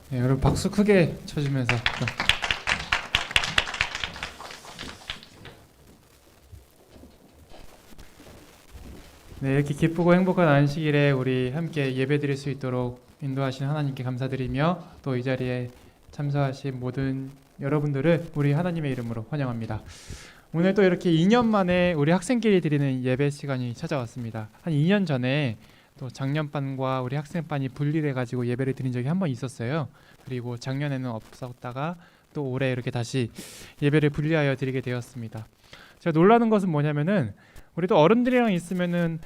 네, 여러분 박수 크게 쳐주면서 네, 이렇게 기쁘고 행복한 안식일에 우리 함께 예배드릴 수 있도록 인도하신 하나님께 감사드리며 또 이 자리에 참석하신 모든 여러분들을 우리 하나님의 이름으로 환영합니다. 오늘 또 이렇게 2년 만에 우리 학생끼리 드리는 예배 시간이 찾아왔습니다. 한 2년 전에 또 작년반과 우리 학생반이 분리돼 가지고 예배를 드린 적이 한 번 있었어요. 그리고 작년에는 없었다가 또 올해 이렇게 다시 예배를 분리하여 드리게 되었습니다. 제가 놀라는 것은 뭐냐면은 우리 또 어른들이랑 있으면은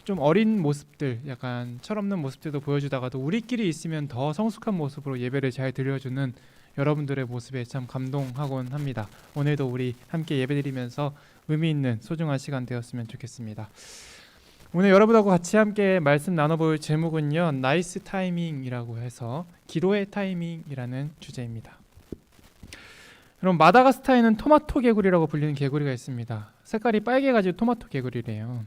좀 어린 모습들, 약간 철없는 모습들도 보여주다가도 우리끼리 있으면 더 성숙한 모습으로 예배를 잘 드려주는 여러분들의 모습에 참 감동하곤 합니다. 오늘도 우리 함께 예배드리면서 의미 있는 소중한 시간 되었으면 좋겠습니다. 오늘 여러분하고 같이 함께 말씀 나눠볼 제목은요, 나이스 타이밍이라고 해서 기도의 타이밍이라는 주제입니다. 여러분, 마다가스카르에는 토마토 개구리라고 불리는 개구리가 있습니다. 색깔이 빨개가지고 토마토 개구리래요.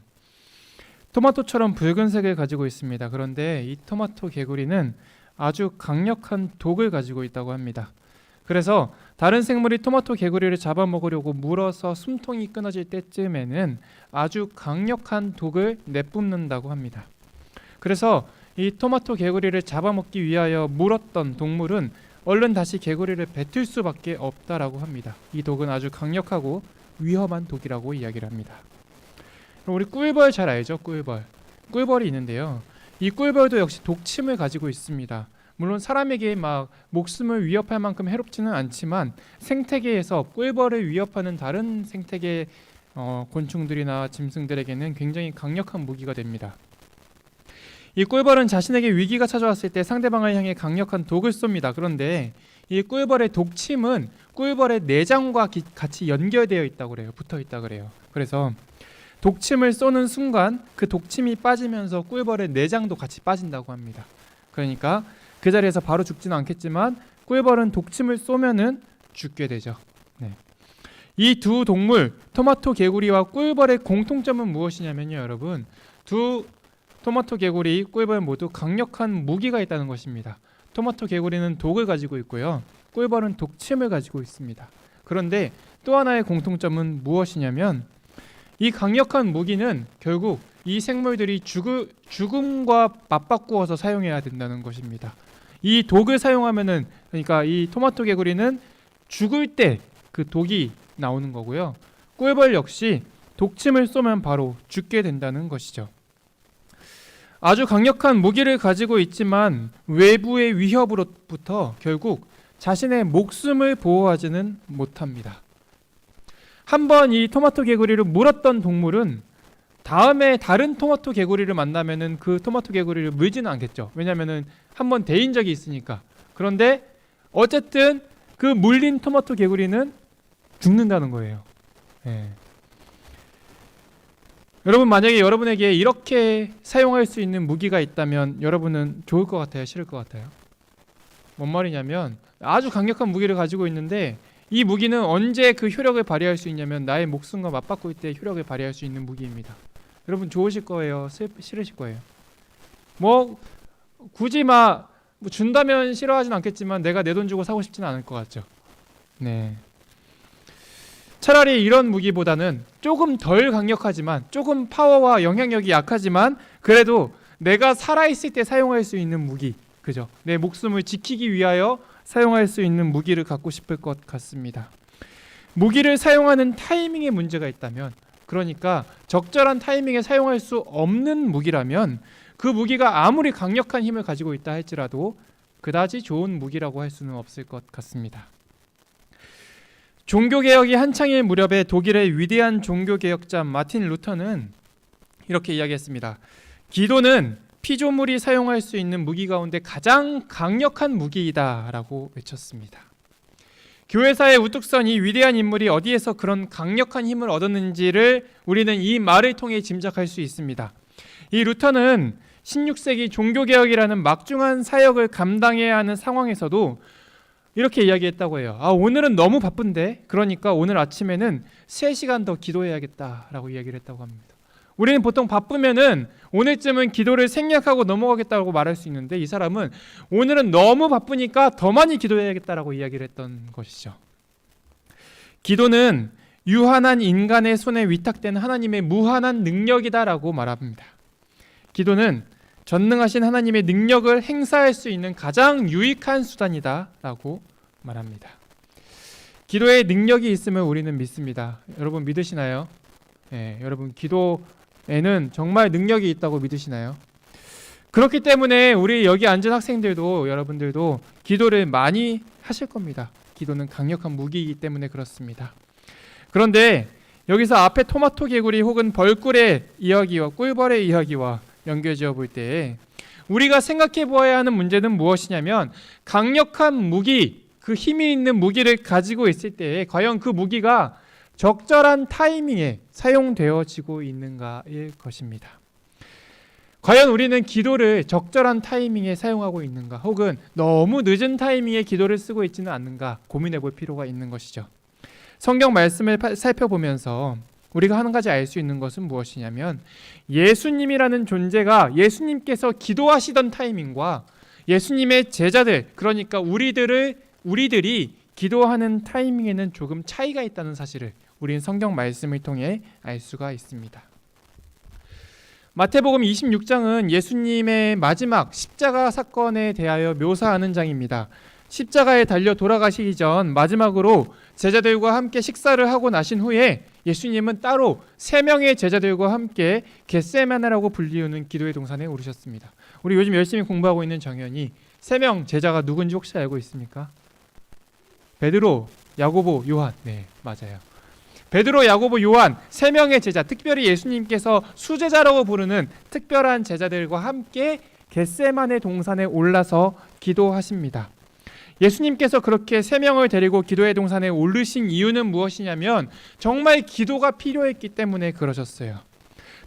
토마토처럼 붉은색을 가지고 있습니다. 그런데 이 토마토 개구리는 아주 강력한 독을 가지고 있다고 합니다. 그래서 다른 생물이 토마토 개구리를 잡아먹으려고 물어서 숨통이 끊어질 때쯤에는 아주 강력한 독을 내뿜는다고 합니다. 그래서 이 토마토 개구리를 잡아먹기 위하여 물었던 동물은 얼른 다시 개구리를 뱉을 수밖에 없다라고 합니다. 이 독은 아주 강력하고 위험한 독이라고 이야기를 합니다. 우리 꿀벌 잘 알죠? 꿀벌이 있는데요. 이 꿀벌도 역시 독침을 가지고 있습니다. 물론 사람에게 막 목숨을 위협할 만큼 해롭지는 않지만 생태계에서 꿀벌을 위협하는 다른 생태계 곤충들이나 짐승들에게는 굉장히 강력한 무기가 됩니다. 이 꿀벌은 자신에게 위기가 찾아왔을 때 상대방을 향해 강력한 독을 쏩니다. 그런데 이 꿀벌의 독침은 꿀벌의 내장과 같이 연결되어 있다고 그래요. 붙어 있다고 그래요. 그래서 독침을 쏘는 순간 그 독침이 빠지면서 꿀벌의 내장도 같이 빠진다고 합니다. 그러니까 그 자리에서 바로 죽지는 않겠지만 꿀벌은 독침을 쏘면은 죽게 되죠. 네. 이 두 동물, 토마토 개구리와 꿀벌의 공통점은 무엇이냐면요, 여러분. 두 토마토 개구리, 꿀벌 모두 강력한 무기가 있다는 것입니다. 토마토 개구리는 독을 가지고 있고요. 꿀벌은 독침을 가지고 있습니다. 그런데 또 하나의 공통점은 무엇이냐면 이 강력한 무기는 결국 이 생물들이 죽음과 맞바꾸어서 사용해야 된다는 것입니다. 이 독을 사용하면은, 그러니까 이 토마토 개구리는 죽을 때 그 독이 나오는 거고요. 꿀벌 역시 독침을 쏘면 바로 죽게 된다는 것이죠. 아주 강력한 무기를 가지고 있지만 외부의 위협으로부터 결국 자신의 목숨을 보호하지는 못합니다. 한번 이 토마토 개구리를 물었던 동물은 다음에 다른 토마토 개구리를 만나면은 그 토마토 개구리를 물지는 않겠죠. 왜냐면은 한번 데인 적이 있으니까. 그런데 어쨌든 그 물린 토마토 개구리는 죽는다는 거예요. 네. 여러분, 만약에 여러분에게 이렇게 사용할 수 있는 무기가 있다면 여러분은 좋을 것 같아요? 싫을 것 같아요? 뭔 말이냐면 아주 강력한 무기를 가지고 있는데 이 무기는 언제 그 효력을 발휘할 수 있냐면 나의 목숨과 맞바꿀 때 효력을 발휘할 수 있는 무기입니다. 여러분 좋으실 거예요? 싫으실 거예요? 뭐 굳이 막 준다면 싫어하진 않겠지만 내가 내 돈 주고 사고 싶지는 않을 것 같죠. 네. 차라리 이런 무기보다는 조금 덜 강력하지만 조금 파워와 영향력이 약하지만 그래도 내가 살아있을 때 사용할 수 있는 무기, 그죠? 내 목숨을 지키기 위하여 사용할 수 있는 무기를 갖고 싶을 것 같습니다. 무기를 사용하는 타이밍에 문제가 있다면, 그러니까 적절한 타이밍에 사용할 수 없는 무기라면 그 무기가 아무리 강력한 힘을 가지고 있다 할지라도 그다지 좋은 무기라고 할 수는 없을 것 같습니다. 종교개혁이 한창일 무렵에 독일의 위대한 종교개혁자 마틴 루터는 이렇게 이야기했습니다. 기도는 피조물이 사용할 수 있는 무기 가운데 가장 강력한 무기이다 라고 외쳤습니다. 교회사에 우뚝 선 이 위대한 인물이 어디에서 그런 강력한 힘을 얻었는지를 우리는 이 말을 통해 짐작할 수 있습니다. 이 루터는 16세기 종교개혁이라는 막중한 사역을 감당해야 하는 상황에서도 이렇게 이야기했다고 해요. 오늘은 너무 바쁜데, 그러니까 오늘 아침에는 3시간 더 기도해야겠다라고 이야기를 했다고 합니다. 우리는 보통 바쁘면은 오늘쯤은 기도를 생략하고 넘어가겠다고 말할 수 있는데, 이 사람은 오늘은 너무 바쁘니까 더 많이 기도해야겠다라고 이야기를 했던 것이죠. 기도는 유한한 인간의 손에 위탁된 하나님의 무한한 능력이다라고 말합니다. 기도는 전능하신 하나님의 능력을 행사할 수 있는 가장 유익한 수단이다라고 말합니다. 기도에 능력이 있음을 우리는 믿습니다. 여러분 믿으시나요? 네, 여러분 기도에는 정말 능력이 있다고 믿으시나요? 그렇기 때문에 우리 여기 앉은 학생들도, 여러분들도 기도를 많이 하실 겁니다. 기도는 강력한 무기이기 때문에 그렇습니다. 그런데 여기서 앞에 토마토 개구리 혹은 벌꿀의 이야기와 꿀벌의 이야기와 연결지어 볼 때 우리가 생각해 보아야 하는 문제는 무엇이냐면, 강력한 무기, 그 힘이 있는 무기를 가지고 있을 때 과연 그 무기가 적절한 타이밍에 사용되어지고 있는가일 것입니다. 과연 우리는 기도를 적절한 타이밍에 사용하고 있는가, 혹은 너무 늦은 타이밍에 기도를 쓰고 있지는 않는가 고민해 볼 필요가 있는 것이죠. 성경 말씀을 살펴보면서 우리가 한 가지 알 수 있는 것은 무엇이냐면, 예수님이라는 존재가 예수님께서 기도하시던 타이밍과 예수님의 제자들, 그러니까 우리들이 기도하는 타이밍에는 조금 차이가 있다는 사실을 우리는 성경 말씀을 통해 알 수가 있습니다. 마태복음 26장은 예수님의 마지막 십자가 사건에 대하여 묘사하는 장입니다. 십자가에 달려 돌아가시기 전 마지막으로 제자들과 함께 식사를 하고 나신 후에 예수님은 따로 3명의 제자들과 함께 겟세마네라고 불리우는 기도의 동산에 오르셨습니다. 우리 요즘 열심히 공부하고 있는 정연이 3명 제자가 누군지 혹시 알고 있습니까? 베드로, 야고보, 요한. 네, 맞아요. 베드로, 야고보, 요한 3명의 제자, 특별히 예수님께서 수제자라고 부르는 특별한 제자들과 함께 겟세마네 동산에 올라서 기도하십니다. 예수님께서 그렇게 3명을 데리고 기도의 동산에 오르신 이유는 무엇이냐면, 정말 기도가 필요했기 때문에 그러셨어요.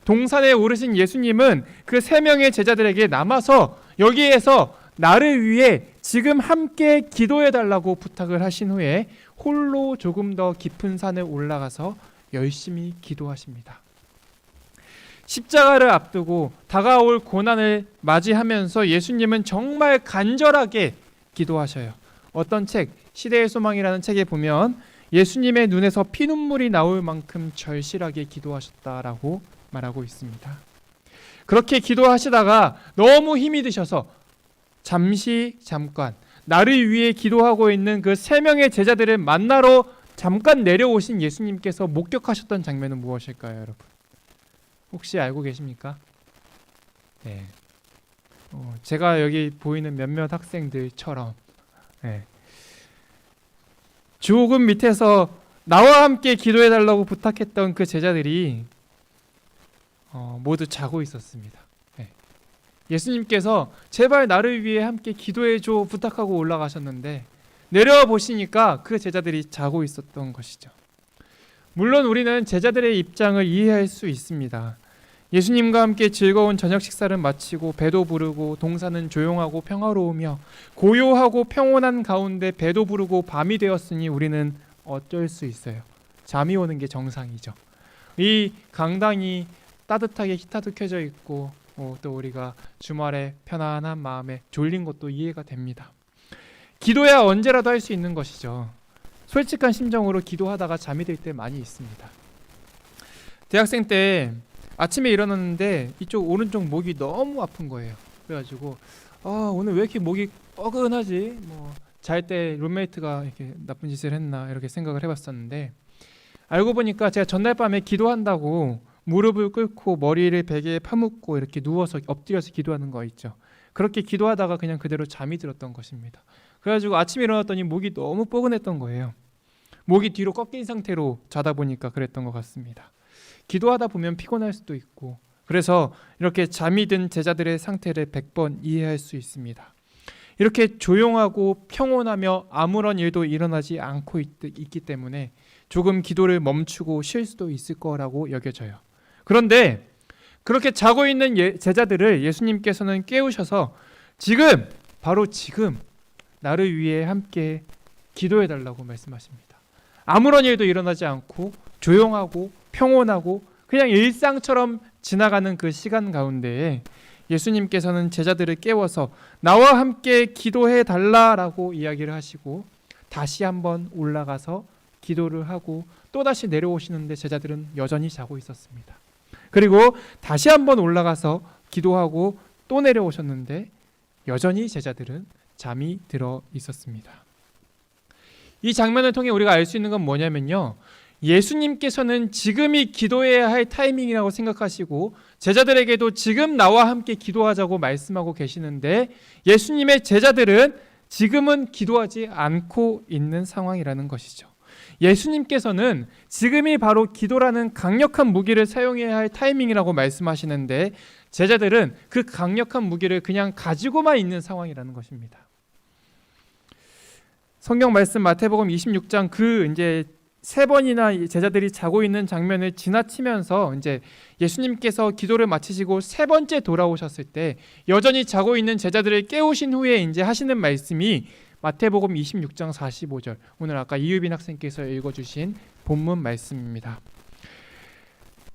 동산에 오르신 예수님은 그 3명의 제자들에게 남아서 여기에서 나를 위해 지금 함께 기도해달라고 부탁을 하신 후에 홀로 조금 더 깊은 산에 올라가서 열심히 기도하십니다. 십자가를 앞두고 다가올 고난을 맞이하면서 예수님은 정말 간절하게 기도하셔요. 어떤 책, 시대의 소망이라는 책에 보면 예수님의 눈에서 피눈물이 나올 만큼 절실하게 기도하셨다라고 말하고 있습니다. 그렇게 기도하시다가 너무 힘이 드셔서 잠깐 나를 위해 기도하고 있는 그 3명의 제자들을 만나러 잠깐 내려오신 예수님께서 목격하셨던 장면은 무엇일까요, 여러분? 혹시 알고 계십니까? 네. 제가 여기 보이는 몇몇 학생들처럼 조금 밑에서 나와 함께 기도해달라고 부탁했던 그 제자들이 모두 자고 있었습니다. 예수님께서 제발 나를 위해 함께 기도해줘 부탁하고 올라가셨는데 내려와 보시니까 그 제자들이 자고 있었던 것이죠. 물론 우리는 제자들의 입장을 이해할 수 있습니다. 예수님과 함께 즐거운 저녁 식사를 마치고 배도 부르고 동산은 조용하고 평화로우며 고요하고 평온한 가운데 배도 부르고 밤이 되었으니 우리는 어쩔 수 있어요. 잠이 오는 게 정상이죠. 이 강당이 따뜻하게 히터도 켜져 있고 또 우리가 주말에 편안한 마음에 졸린 것도 이해가 됩니다. 기도야 언제라도 할 수 있는 것이죠. 솔직한 심정으로 기도하다가 잠이 들 때 많이 있습니다. 대학생 때 아침에 일어났는데 이쪽 오른쪽 목이 너무 아픈 거예요. 그래가지고 오늘 왜 이렇게 목이 뻐근하지? 잘 때 룸메이트가 이렇게 나쁜 짓을 했나 이렇게 생각을 해봤었는데, 알고 보니까 제가 전날 밤에 기도한다고 무릎을 꿇고 머리를 베개에 파묻고 이렇게 누워서 엎드려서 기도하는 거 있죠. 그렇게 기도하다가 그냥 그대로 잠이 들었던 것입니다. 그래가지고 아침에 일어났더니 목이 너무 뻐근했던 거예요. 목이 뒤로 꺾인 상태로 자다 보니까 그랬던 것 같습니다. 기도하다 보면 피곤할 수도 있고, 그래서 이렇게 잠이 든 제자들의 상태를 100번 이해할 수 있습니다. 이렇게 조용하고 평온하며 아무런 일도 일어나지 않고 있기 때문에 조금 기도를 멈추고 쉴 수도 있을 거라고 여겨져요. 그런데 그렇게 자고 있는 제자들을 예수님께서는 깨우셔서 바로 지금 나를 위해 함께 기도해달라고 말씀하십니다. 아무런 일도 일어나지 않고 조용하고 평온하고 그냥 일상처럼 지나가는 그 시간 가운데에 예수님께서는 제자들을 깨워서 나와 함께 기도해 달라라고 이야기를 하시고 다시 한번 올라가서 기도를 하고 또다시 내려오시는데 제자들은 여전히 자고 있었습니다. 그리고 다시 한번 올라가서 기도하고 또 내려오셨는데 여전히 제자들은 잠이 들어 있었습니다. 이 장면을 통해 우리가 알 수 있는 건 뭐냐면요, 예수님께서는 지금이 기도해야 할 타이밍이라고 생각하시고 제자들에게도 지금 나와 함께 기도하자고 말씀하고 계시는데 예수님의 제자들은 지금은 기도하지 않고 있는 상황이라는 것이죠. 예수님께서는 지금이 바로 기도라는 강력한 무기를 사용해야 할 타이밍이라고 말씀하시는데 제자들은 그 강력한 무기를 그냥 가지고만 있는 상황이라는 것입니다. 성경 말씀 마태복음 26장 이제 세 번이나 제자들이 자고 있는 장면을 지나치면서 이제 예수님께서 기도를 마치시고 세 번째 돌아오셨을 때 여전히 자고 있는 제자들을 깨우신 후에 이제 하시는 말씀이 마태복음 26장 45절, 오늘 아까 이유빈 학생께서 읽어주신 본문 말씀입니다.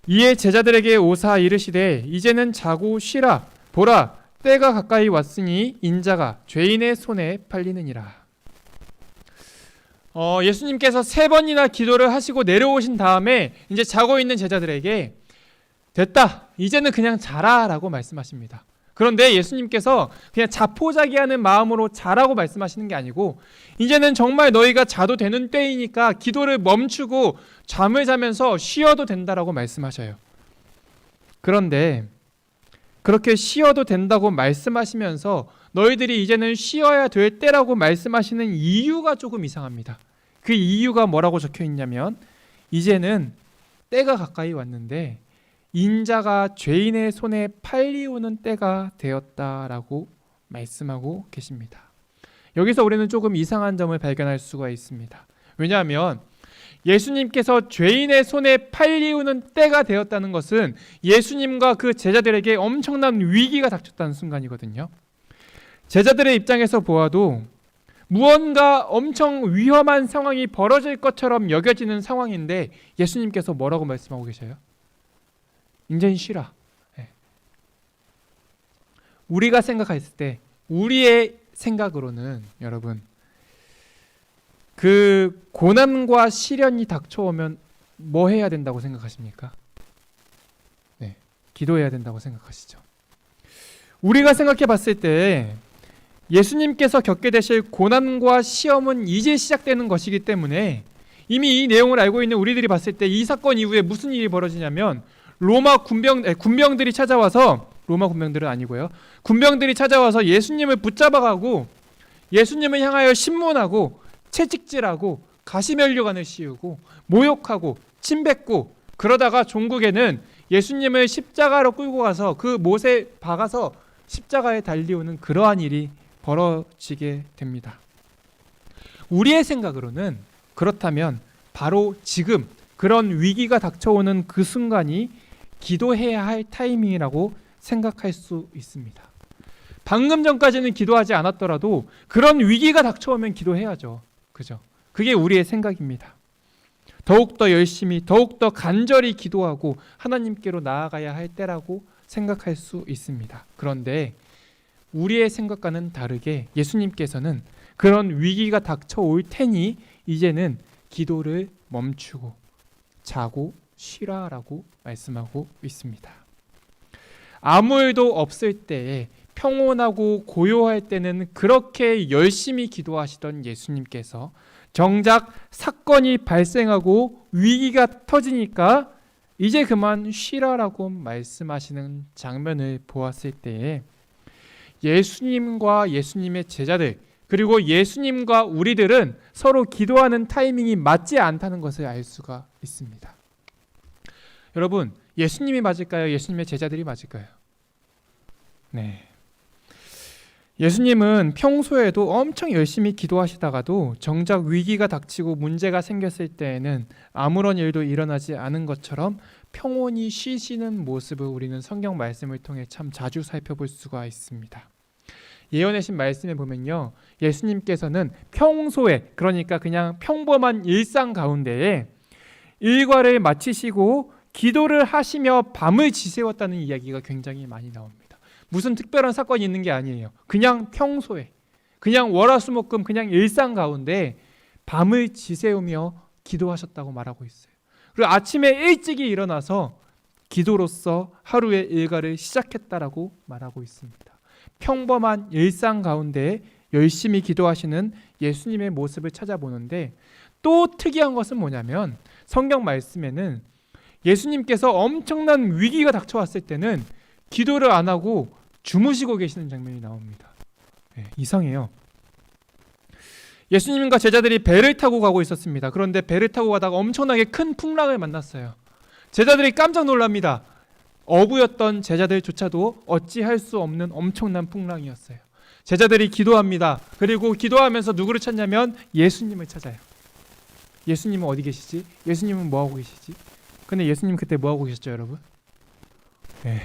이에 제자들에게 오사 이르시되 이제는 자고 쉬라. 보라, 때가 가까이 왔으니 인자가 죄인의 손에 팔리느니라. 예수님께서 세 번이나 기도를 하시고 내려오신 다음에 이제 자고 있는 제자들에게 됐다, 이제는 그냥 자라 라고 말씀하십니다. 그런데 예수님께서 그냥 자포자기하는 마음으로 자라고 말씀하시는 게 아니고 이제는 정말 너희가 자도 되는 때이니까 기도를 멈추고 잠을 자면서 쉬어도 된다라고 말씀하셔요. 그런데 그렇게 쉬어도 된다고 말씀하시면서 너희들이 이제는 쉬어야 될 때라고 말씀하시는 이유가 조금 이상합니다. 그 이유가 뭐라고 적혀 있냐면 이제는 때가 가까이 왔는데 인자가 죄인의 손에 팔리우는 때가 되었다라고 말씀하고 계십니다. 여기서 우리는 조금 이상한 점을 발견할 수가 있습니다. 왜냐하면 예수님께서 죄인의 손에 팔리우는 때가 되었다는 것은 예수님과 그 제자들에게 엄청난 위기가 닥쳤다는 순간이거든요. 제자들의 입장에서 보아도 무언가 엄청 위험한 상황이 벌어질 것처럼 여겨지는 상황인데 예수님께서 뭐라고 말씀하고 계셔요? 인제는 쉬라. 우리가 생각했을 때 우리의 생각으로는 여러분 그 고난과 시련이 닥쳐오면 뭐 해야 된다고 생각하십니까? 네, 기도해야 된다고 생각하시죠. 우리가 생각해 봤을 때 예수님께서 겪게 되실 고난과 시험은 이제 시작되는 것이기 때문에 이미 이 내용을 알고 있는 우리들이 봤을 때 이 사건 이후에 무슨 일이 벌어지냐면 로마 군병들이 찾아와서, 로마 군병들은 아니고요, 군병들이 찾아와서 예수님을 붙잡아가고 예수님을 향하여 신문하고 채찍질하고 가시면류관을 씌우고 모욕하고 침뱉고, 그러다가 종국에는 예수님을 십자가로 끌고 가서 그 못에 박아서 십자가에 달리우는 그러한 일이 벌어지게 됩니다. 우리의 생각으로는 그렇다면 바로 지금 그런 위기가 닥쳐오는 그 순간이 기도해야 할 타이밍이라고 생각할 수 있습니다. 방금 전까지는 기도하지 않았더라도 그런 위기가 닥쳐오면 기도해야죠. 그죠? 그게 우리의 생각입니다. 더욱더 열심히, 더욱더 간절히 기도하고 하나님께로 나아가야 할 때라고 생각할 수 있습니다. 그런데 우리의 생각과는 다르게 예수님께서는 그런 위기가 닥쳐올 테니 이제는 기도를 멈추고 자고 쉬라라고 말씀하고 있습니다. 아무 일도 없을 때에, 평온하고 고요할 때는 그렇게 열심히 기도하시던 예수님께서 정작 사건이 발생하고 위기가 터지니까 이제 그만 쉬라라고 말씀하시는 장면을 보았을 때에 예수님과 예수님의 제자들, 그리고 예수님과 우리들은 서로 기도하는 타이밍이 맞지 않다는 것을 알 수가 있습니다. 여러분, 예수님이 맞을까요? 예수님의 제자들이 맞을까요? 네. 예수님은 평소에도 엄청 열심히 기도하시다가도 정작 위기가 닥치고 문제가 생겼을 때에는 아무런 일도 일어나지 않은 것처럼 평온히 쉬시는 모습을 우리는 성경 말씀을 통해 참 자주 살펴볼 수가 있습니다. 예언의 신 말씀에 보면요, 예수님께서는 평소에, 그러니까 그냥 평범한 일상 가운데에 일과를 마치시고 기도를 하시며 밤을 지새웠다는 이야기가 굉장히 많이 나옵니다. 무슨 특별한 사건이 있는 게 아니에요. 그냥 평소에, 그냥 월화수목금 그냥 일상 가운데 밤을 지새우며 기도하셨다고 말하고 있어요. 그리고 아침에 일찍이 일어나서 기도로서 하루의 일과를 시작했다라고 말하고 있습니다. 평범한 일상 가운데 열심히 기도하시는 예수님의 모습을 찾아보는데, 또 특이한 것은 뭐냐면 성경 말씀에는 예수님께서 엄청난 위기가 닥쳐왔을 때는 기도를 안 하고 주무시고 계시는 장면이 나옵니다. 네, 이상해요. 예수님과 제자들이 배를 타고 가고 있었습니다. 그런데 배를 타고 가다가 엄청나게 큰 풍랑을 만났어요. 제자들이 깜짝 놀랍니다. 어부였던 제자들조차도 어찌할 수 없는 엄청난 풍랑이었어요. 제자들이 기도합니다. 그리고 기도하면서 누구를 찾냐면 예수님을 찾아요. 예수님은 어디 계시지? 예수님은 뭐하고 계시지? 근데 예수님 그때 뭐하고 계셨죠, 여러분? 네,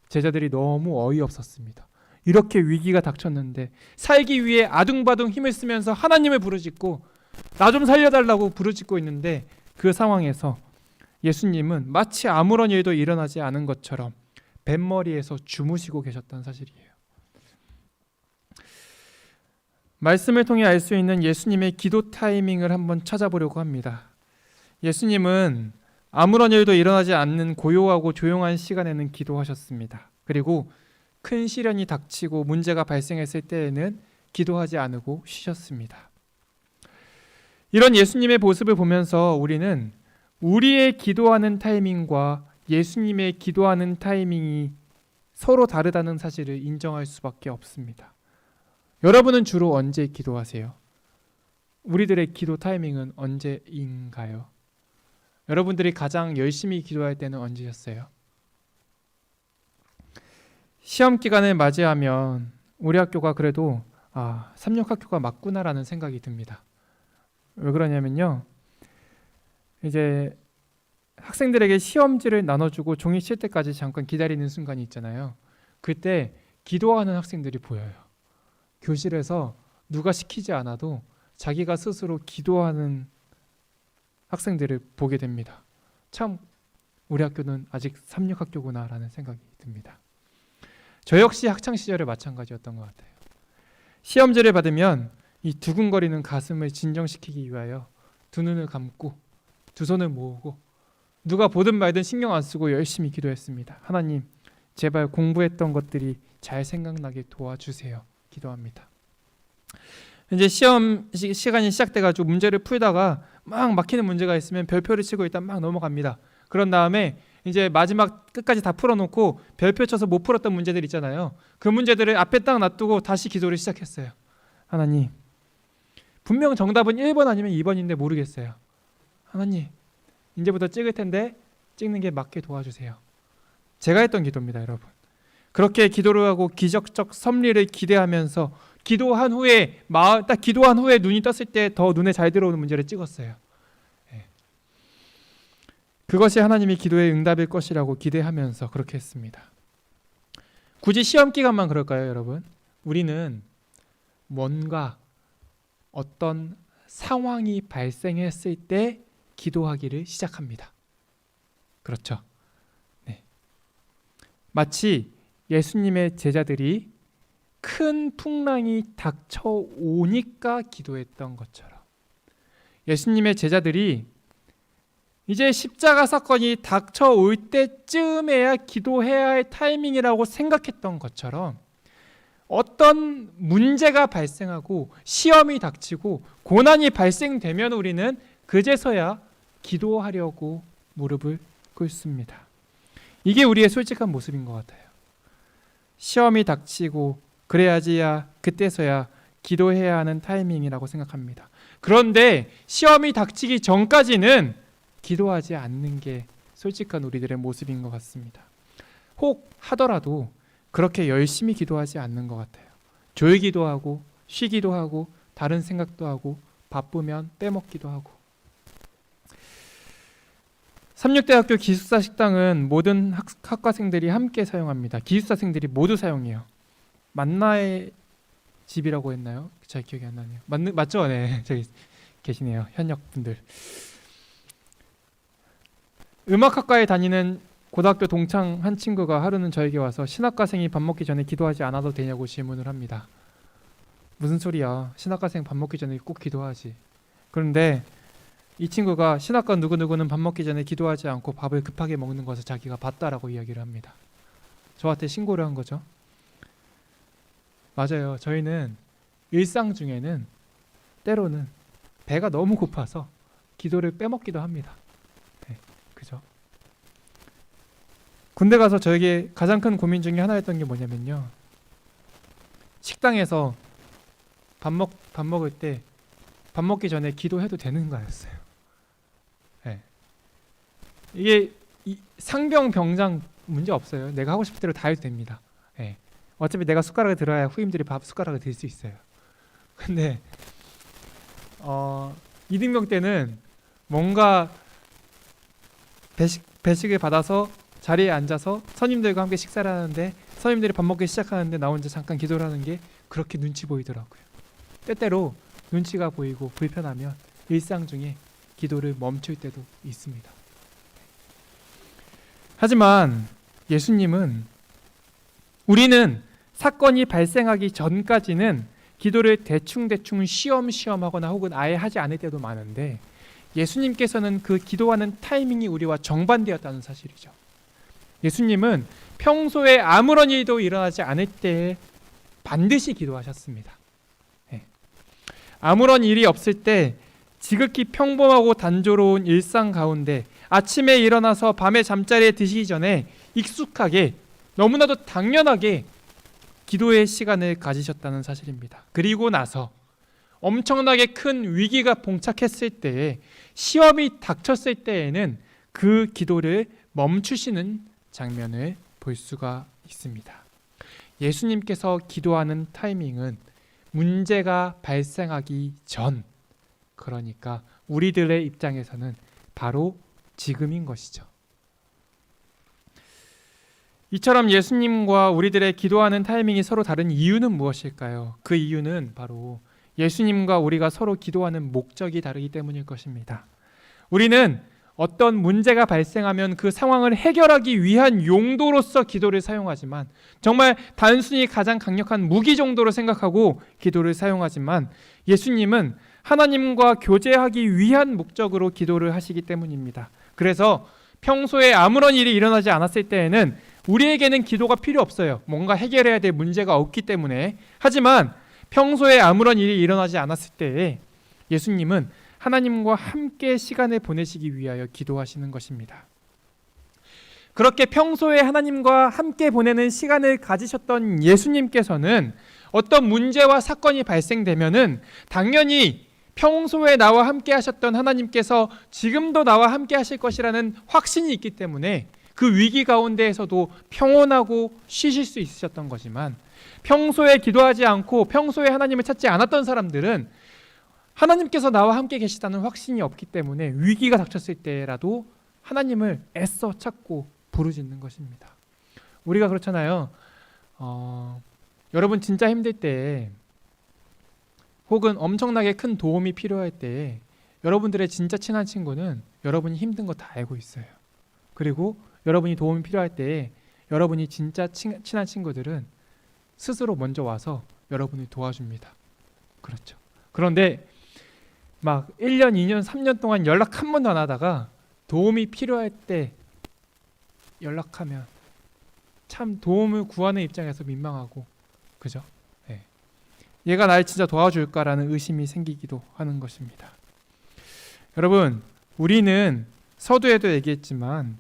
제자들이 너무 어이없었습니다. 이렇게 위기가 닥쳤는데 살기 위해 아둥바둥 힘을 쓰면서 하나님을 부르짖고 나 좀 살려달라고 부르짖고 있는데, 그 상황에서 예수님은 마치 아무런 일도 일어나지 않은 것처럼 뱃머리에서 주무시고 계셨다는 사실이에요. 말씀을 통해 알 수 있는 예수님의 기도 타이밍을 한번 찾아보려고 합니다. 예수님은 아무런 일도 일어나지 않는 고요하고 조용한 시간에는 기도하셨습니다. 그리고 큰 시련이 닥치고 문제가 발생했을 때에는 기도하지 않고 쉬셨습니다. 이런 예수님의 모습을 보면서 우리는 우리의 기도하는 타이밍과 예수님의 기도하는 타이밍이 서로 다르다는 사실을 인정할 수밖에 없습니다. 여러분은 주로 언제 기도하세요? 우리들의 기도 타이밍은 언제인가요? 여러분들이 가장 열심히 기도할 때는 언제였어요? 시험 기간을 맞이하면 우리 학교가 그래도 삼육학교가 맞구나라는 생각이 듭니다. 왜 그러냐면요, 이제 학생들에게 시험지를 나눠주고 종이 칠 때까지 잠깐 기다리는 순간이 있잖아요. 그때 기도하는 학생들이 보여요. 교실에서 누가 시키지 않아도 자기가 스스로 기도하는 학생들을 보게 됩니다. 참 우리 학교는 아직 삼육학교구나라는 생각이 듭니다. 저 역시 학창시절에 마찬가지였던 것 같아요. 시험지를 받으면 이 두근거리는 가슴을 진정시키기 위하여 두 눈을 감고 두 손을 모으고 누가 보든 말든 신경 안 쓰고 열심히 기도했습니다. 하나님, 제발 공부했던 것들이 잘 생각나게 도와주세요. 기도합니다. 이제 시험 시간이 시작돼가지고 문제를 풀다가 막 막히는 문제가 있으면 별표를 치고 일단 막 넘어갑니다. 그런 다음에 이제 마지막 끝까지 다 풀어놓고 별표 쳐서 못 풀었던 문제들 있잖아요. 그 문제들을 앞에 딱 놔두고 다시 기도를 시작했어요. 하나님, 분명 정답은 1번 아니면 2번인데 모르겠어요. 하나님, 이제부터 찍을 텐데 찍는 게 맞게 도와주세요. 제가 했던 기도입니다, 여러분. 그렇게 기도를 하고 기적적 섭리를 기대하면서 기도한 후에 눈이 떴을 때 더 눈에 잘 들어오는 문제를 찍었어요. 그것이 하나님이 기도의 응답일 것이라고 기대하면서 그렇게 했습니다. 굳이 시험 기간만 그럴까요, 여러분? 우리는 뭔가 어떤 상황이 발생했을 때 기도하기를 시작합니다. 그렇죠? 네. 마치 예수님의 제자들이 큰 풍랑이 닥쳐오니까 기도했던 것처럼, 예수님의 제자들이 이제 십자가 사건이 닥쳐올 때쯤에야 기도해야 할 타이밍이라고 생각했던 것처럼, 어떤 문제가 발생하고 시험이 닥치고 고난이 발생되면 우리는 그제서야 기도하려고 무릎을 꿇습니다. 이게 우리의 솔직한 모습인 것 같아요. 시험이 닥치고 그래야지야 그때서야 기도해야 하는 타이밍이라고 생각합니다. 그런데 시험이 닥치기 전까지는 기도하지 않는 게 솔직한 우리들의 모습인 것 같습니다. 혹 하더라도 그렇게 열심히 기도하지 않는 것 같아요. 졸기도 하고 쉬기도 하고 다른 생각도 하고 바쁘면 빼먹기도 하고. 삼육대학교 기숙사 식당은 모든 학과생들이 함께 사용합니다. 기숙사생들이 모두 사용해요. 만나의 집이라고 했나요? 잘 기억이 안 나네요. 맞죠? 네, 저기 계시네요. 현역 분들. 음악학과에 다니는 고등학교 동창 한 친구가 하루는 저에게 와서 신학과생이 밥 먹기 전에 기도하지 않아도 되냐고 질문을 합니다. 무슨 소리야? 신학과생 밥 먹기 전에 꼭 기도하지. 그런데 이 친구가 신학과 누구누구는 밥 먹기 전에 기도하지 않고 밥을 급하게 먹는 것을 자기가 봤다라고 이야기를 합니다. 저한테 신고를 한 거죠. 맞아요. 저희는 일상 중에는 때로는 배가 너무 고파서 기도를 빼먹기도 합니다. 네, 그죠? 군대 가서 저에게 가장 큰 고민 중에 하나였던 게 뭐냐면요. 식당에서 밥 먹을 때 밥 먹기 전에 기도해도 되는가였어요. 네. 이게 상병 병장 문제 없어요. 내가 하고 싶은 대로 다 해도 됩니다. 네. 어차피 내가 숟가락을 들어야 후임들이 밥 숟가락을 들 수 있어요. 근데 이등병 때는 뭔가 배식을 받아서 자리에 앉아서 선임들과 함께 식사를 하는데 선임들이 밥 먹기 시작하는데 나 혼자 잠깐 기도를 하는 게 그렇게 눈치 보이더라고요. 때때로 눈치가 보이고 불편하면 일상 중에 기도를 멈출 때도 있습니다. 하지만 예수님은 우리는 사건이 발생하기 전까지는 기도를 대충대충 쉬엄쉬엄 하거나 혹은 아예 하지 않을 때도 많은데 예수님께서는 그 기도하는 타이밍이 우리와 정반대였다는 사실이죠. 예수님은 평소에 아무런 일도 일어나지 않을 때에 반드시 기도하셨습니다. 아무런 일이 없을 때 지극히 평범하고 단조로운 일상 가운데 아침에 일어나서 밤에 잠자리에 드시기 전에 익숙하게 너무나도 당연하게 기도의 시간을 가지셨다는 사실입니다. 그리고 나서 엄청나게 큰 위기가 봉착했을 때에 시험이 닥쳤을 때에는 그 기도를 멈추시는 장면을 볼 수가 있습니다. 예수님께서 기도하는 타이밍은 문제가 발생하기 전, 그러니까 우리들의 입장에서는 바로 지금인 것이죠. 이처럼 예수님과 우리들의 기도하는 타이밍이 서로 다른 이유는 무엇일까요? 그 이유는 바로 예수님과 우리가 서로 기도하는 목적이 다르기 때문일 것입니다. 우리는 어떤 문제가 발생하면 그 상황을 해결하기 위한 용도로서 기도를 사용하지만 정말 단순히 가장 강력한 무기 정도로 생각하고 기도를 사용하지만 예수님은 하나님과 교제하기 위한 목적으로 기도를 하시기 때문입니다. 그래서 평소에 아무런 일이 일어나지 않았을 때에는 우리에게는 기도가 필요 없어요. 뭔가 해결해야 될 문제가 없기 때문에. 하지만 평소에 아무런 일이 일어나지 않았을 때에 예수님은 하나님과 함께 시간을 보내시기 위하여 기도하시는 것입니다. 그렇게 평소에 하나님과 함께 보내는 시간을 가지셨던 예수님께서는 어떤 문제와 사건이 발생되면은 당연히 평소에 나와 함께 하셨던 하나님께서 지금도 나와 함께 하실 것이라는 확신이 있기 때문에 그 위기 가운데에서도 평온하고 쉬실 수 있으셨던 거지만 평소에 기도하지 않고 평소에 하나님을 찾지 않았던 사람들은 하나님께서 나와 함께 계시다는 확신이 없기 때문에 위기가 닥쳤을 때라도 하나님을 애써 찾고 부르짖는 것입니다. 우리가 그렇잖아요. 여러분 진짜 힘들 때 혹은 엄청나게 큰 도움이 필요할 때 여러분들의 진짜 친한 친구는 여러분이 힘든 거 다 알고 있어요. 그리고 여러분이 도움이 필요할 때 여러분이 진짜 친한 친구들은 스스로 먼저 와서 여러분을 도와줍니다. 그렇죠. 그런데 막 1년, 2년, 3년 동안 연락 한 번도 안 하다가 도움이 필요할 때 연락하면 참 도움을 구하는 입장에서 민망하고 그죠? 네. 얘가 날 진짜 도와줄까라는 의심이 생기기도 하는 것입니다. 여러분, 우리는 서두에도 얘기했지만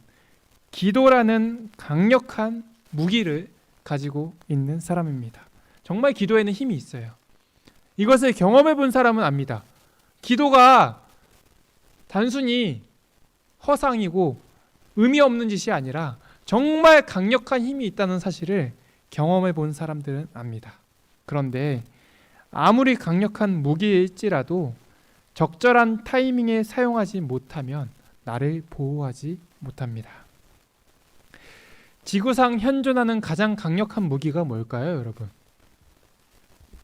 기도라는 강력한 무기를 가지고 있는 사람입니다. 정말 기도에는 힘이 있어요. 이것을 경험해 본 사람은 압니다. 기도가 단순히 허상이고 의미 없는 짓이 아니라 정말 강력한 힘이 있다는 사실을 경험해 본 사람들은 압니다. 그런데 아무리 강력한 무기일지라도 적절한 타이밍에 사용하지 못하면 나를 보호하지 못합니다. 지구상 현존하는 가장 강력한 무기가 뭘까요, 여러분?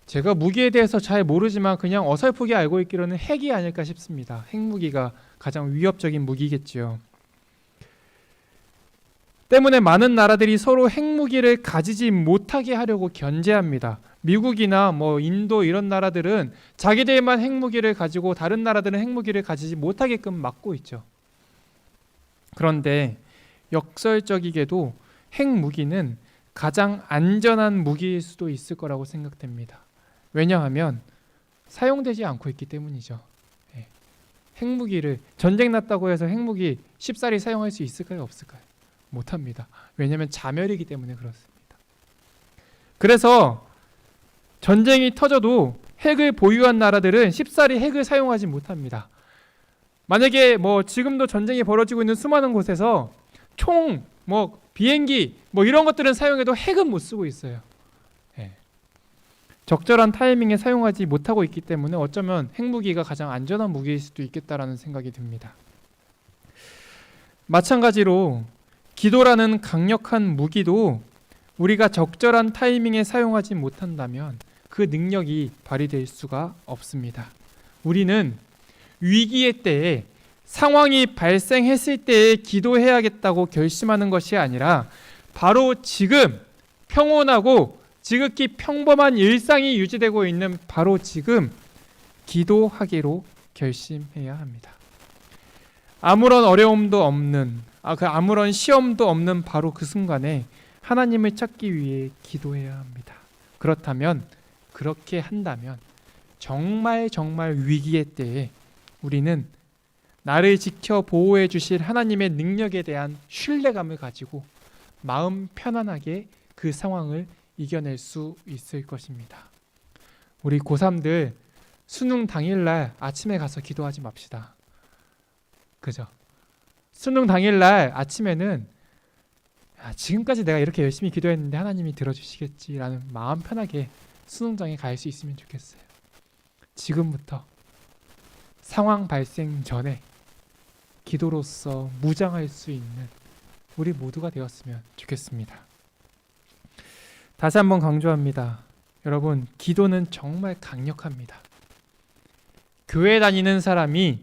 제가 무기에 대해서 잘 모르지만 그냥 어설프게 알고 있기로는 핵이 아닐까 싶습니다. 핵무기가 가장 위협적인 무기겠지요. 때문에 많은 나라들이 서로 핵무기를 가지지 못하게 하려고 견제합니다. 미국이나 인도 이런 나라들은 자기들만 핵무기를 가지고 다른 나라들은 핵무기를 가지지 못하게끔 막고 있죠. 그런데 역설적이게도 핵무기는 가장 안전한 무기일 수도 있을 거라고 생각됩니다. 왜냐하면 사용되지 않고 있기 때문이죠. 핵무기를 전쟁 났다고 해서 핵무기 쉽사리 사용할 수 있을까요? 없을까요? 못합니다. 왜냐하면 자멸이기 때문에 그렇습니다. 그래서 전쟁이 터져도 핵을 보유한 나라들은 쉽사리 핵을 사용하지 못합니다. 만약에 지금도 전쟁이 벌어지고 있는 수많은 곳에서 총, 비행기 이런 것들은 사용해도 핵은 못 쓰고 있어요. 적절한 타이밍에 사용하지 못하고 있기 때문에 어쩌면 핵무기가 가장 안전한 무기일 수도 있겠다라는 생각이 듭니다. 마찬가지로 기도라는 강력한 무기도 우리가 적절한 타이밍에 사용하지 못한다면 그 능력이 발휘될 수가 없습니다. 우리는 위기의 때에 상황이 발생했을 때에 기도해야겠다고 결심하는 것이 아니라 바로 지금 평온하고 지극히 평범한 일상이 유지되고 있는 바로 지금 기도하기로 결심해야 합니다. 아무런 어려움도 없는, 아무런 시험도 없는 바로 그 순간에 하나님을 찾기 위해 기도해야 합니다. 그렇게 한다면 정말 위기의 때에 우리는 나를 지켜 보호해 주실 하나님의 능력에 대한 신뢰감을 가지고 마음 편안하게 그 상황을 이겨낼 수 있을 것입니다. 우리 고3들 수능 당일날 아침에 가서 기도하지 맙시다. 그죠? 수능 당일날 아침에는 지금까지 내가 이렇게 열심히 기도했는데 하나님이 들어주시겠지라는 마음 편하게 수능장에 갈 수 있으면 좋겠어요. 지금부터 상황 발생 전에 기도로서 무장할 수 있는 우리 모두가 되었으면 좋겠습니다. 다시 한번 강조합니다. 여러분, 기도는 정말 강력합니다. 교회 다니는 사람이,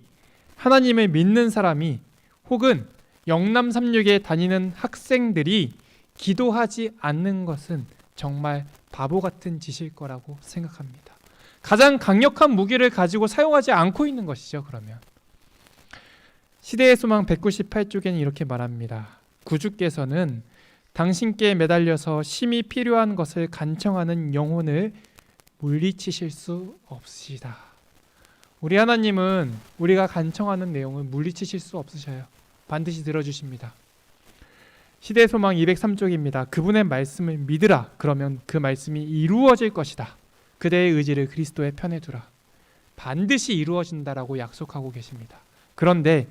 하나님을 믿는 사람이, 혹은 영남36에 다니는 학생들이 기도하지 않는 것은 정말 바보 같은 짓일 거라고 생각합니다. 가장 강력한 무기를 가지고 사용하지 않고 있는 것이죠. 그러면 시대의 소망 198쪽에는 이렇게 말합니다. 구주께서는 당신께 매달려서 심히 필요한 것을 간청하는 영혼을 물리치실 수 없으시다. 우리 하나님은 우리가 간청하는 내용을 물리치실 수 없으셔요. 반드시 들어주십니다. 시대의 소망 203쪽입니다. 그분의 말씀을 믿으라. 그러면 그 말씀이 이루어질 것이다. 그대의 의지를 그리스도의 편에 두라. 반드시 이루어진다라고 약속하고 계십니다. 그런데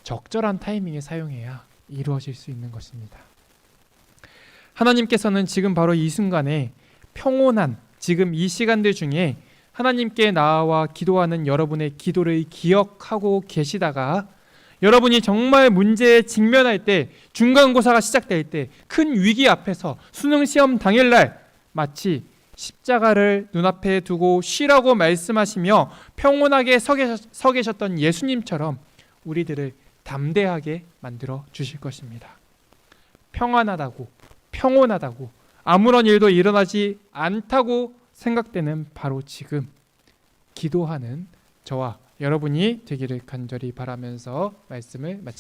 적절한 타이밍에 사용해야 이루어질 수 있는 것입니다. 하나님께서는 지금 바로 이 순간에 평온한 지금 이 시간들 중에 하나님께 나아와 기도하는 여러분의 기도를 기억하고 계시다가 여러분이 정말 문제에 직면할 때, 중간고사가 시작될 때, 큰 위기 앞에서 수능 시험 당일날 마치 십자가를 눈앞에 두고 쉬라고 말씀하시며 평온하게 서 계셨던 예수님처럼 우리들을 담대하게 만들어 주실 것입니다. 평온하다고 아무런 일도 일어나지 않다고 생각되는 바로 지금 기도하는 저와 여러분이 되기를 간절히 바라면서 말씀을 마치겠습니다.